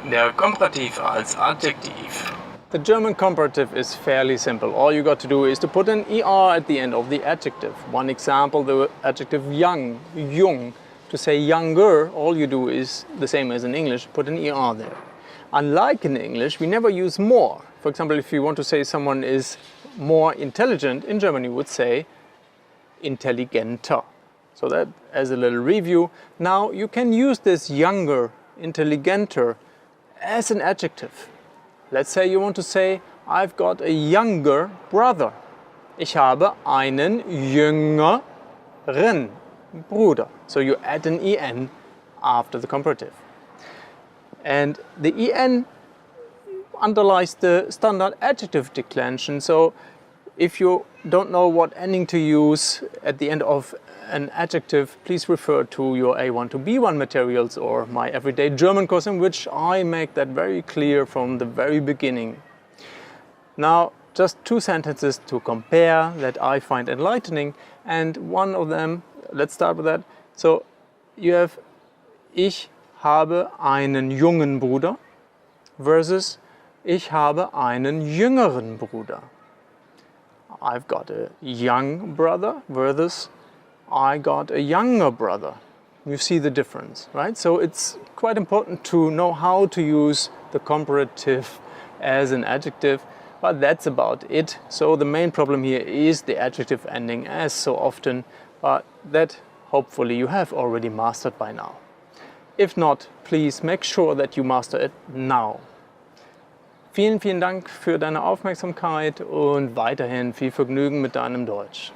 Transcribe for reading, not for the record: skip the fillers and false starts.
Der Komparativ als Adjektiv. The German comparative is fairly simple. All you got to do is to put an ER at the end of the adjective. One example, the adjective young, jung. To say younger, all you do is the same as in English, put an ER there. Unlike in English, we never use more. For example, if you want to say someone is more intelligent, in German you would say intelligenter. So that as a little review. Now you can use this younger, intelligenter as an adjective. Let's say you want to say, I've got a younger brother. Ich habe einen jüngeren Bruder. So you add an en after the comparative. And the en underlies the standard adjective declension. So if you don't know what ending to use at the end of an adjective, please refer to your A1 to B1 materials or my everyday German course, in which I make that very clear from the very beginning. Now, just two sentences to compare that I find enlightening, and one of them, let's start with that. So you have Ich habe einen jungen Bruder versus Ich habe einen jüngeren Bruder. I've got a young brother versus I got a younger brother. You see the difference, right? So it's quite important to know how to use the comparative as an adjective, but that's about it. So the main problem here is the adjective ending, as so often, but that hopefully you have already mastered by now. If not, please make sure that you master it now. Vielen Dank für deine Aufmerksamkeit und weiterhin viel Vergnügen mit deinem Deutsch.